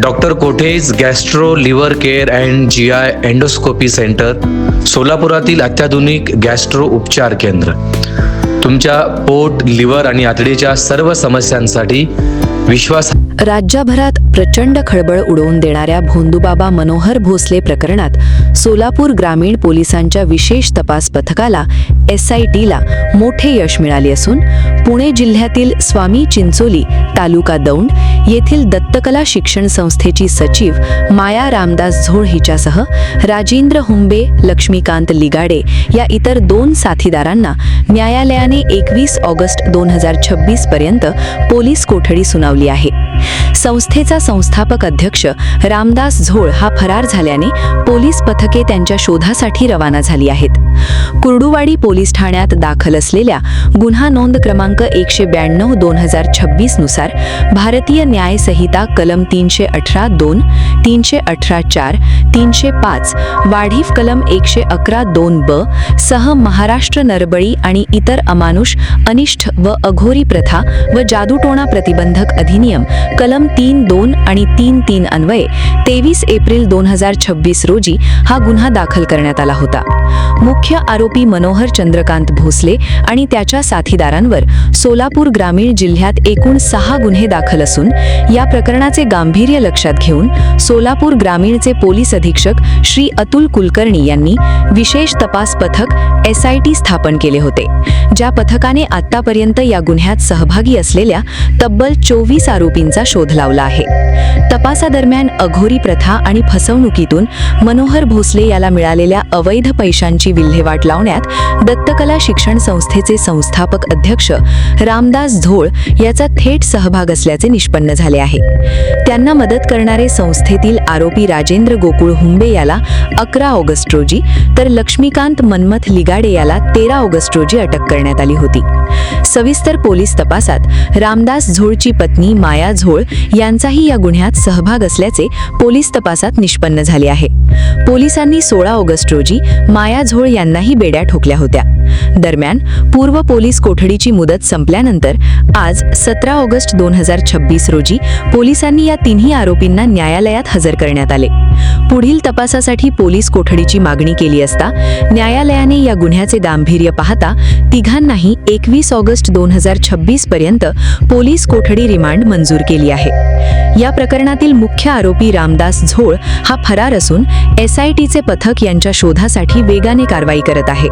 Doctor कोठेज gastro liver care and GI endoscopy centre, सोलापुरातील अत्याधुनिक गॅस्ट्रो उपचार केंद्र. तुमच्या पोट, लिव्हर आणि आतडीच्या सर्व समस्यांसाठी विश्वास. राज्यभरात प्रचंड खळबळ उडवून देणाऱ्या भोंदूबाबा मनोहर भोसले प्रकरणात सोलापूर ग्रामीण पोलिसांच्या विशेष तपास पथकाला SITला मोठे यश मिळाले असून पुणे जिल्ह्यातील स्वामी चिंचोली, तालुका दौंड येथील दत्तकला शिक्षण संस्थेची सचिव माया रामदास झोळ हिच्यासह राजेंद्र हुंबे, लक्ष्मीकांत लिगाडे या इतर 2 साथीदारांना न्यायालयाने 21 ऑगस्ट 2026 पर्यंत पोलीस कोठडी सुनावली आहे. संस्थेचा संस्थापक अध्यक्ष रामदास झोळ हा फरार झाल्याने पोलीस पथके त्यांच्या शोधासाठी रवाना झाली आहेत. कुर्डुवाडी पोलीस ठाण्यात दाखल असलेल्या गुन्हा नोंद क्रमांक 192/2026 नुसार भारतीय न्याय संहिता कलम 318(2), 318(4), 305, वाढीव कलम 111(2)(ब) सह महाराष्ट्र नरबळी आणि इतर अमानुष, अनिष्ठ व अघोरी प्रथा व जादूटोणा प्रतिबंधक अधिनियम कलम 3(2) आणि 3(3) अन्वये 23 एप्रिल 2026 रोजी हा गुन्हा दाखल करण्यात आला होता. मुख्य आरोपी मनोहर चंद्रकांत भोसले आणि त्याच्या साथीदारांवर सोलापूर ग्रामीण जिल्ह्यात एकूण 6 गुन्हे दाखल असून या प्रकरणाचे गांभीर्य लक्षात घेऊन सोलापूर ग्रामीणचे पोलीस अधीक्षक श्री अतुल कुलकर्णी यांनी विशेष तपास पथक SIT स्थापन केले होते. ज्या पथकाने आतापर्यंत या गुन्ह्यात सहभागी असलेल्या तब्बल 24 आरोपींचा शोध लावला आहे. तपासादरम्यान अघोरी प्रथा आणि फसवणुकीतून मनोहर भोसले याला मिळालेल्या अवैध पैशांची विल्हेवाट लावण्यात दत्तकला शिक्षण संस्थेचे संस्थापक अध्यक्ष रामदास झोळ याचा थेट सहभाग असल्याचे निष्पन्न झाले आहे. त्यांना मदत करणारे संस्थेतील आरोपी राजेंद्र गोकुळ हुंबे याला 11 ऑगस्ट रोजी तर लक्ष्मीकांत मनमथ लिगाडे याला 13 ऑगस्ट रोजी अटक करण्यात आली होती. सविस्तर पोलीस तपासात रामदास झोळची पत्नी माया झोळ यांचाही या गुन्ह्यात सहभाग असल्याचे पोलीस तपासात निष्पन्न झाले आहे. पोलिसांनी 16 ऑगस्ट रोजी माया झोळ यांनाही बेड्या ठोकल्या होत्या. दरम्यान पूर्व पोलीस कोठडीची मुदत संपल्यानंतर आज 17 ऑगस्ट 2026 रोजी पोलिसांनी या तिन्ही आरोपींना न्यायालयात हजर करण्यात आले. पुढील तपासासाठी पोलीस कोठडीची मागणी केली असता न्यायालयाने या गुन्ह्याचे गांभीर्य पाहता तिघांनाही 21 ऑगस्ट 2026 पर्यंत पोलीस कोठडी रिमांड मंजूर केली आहे. या प्रकरणातील मुख्य आरोपी रामदास झोळ हा फरार असून SITचे पथक यांच्या शोधासाठी वेगाने कारवाई करत आहे.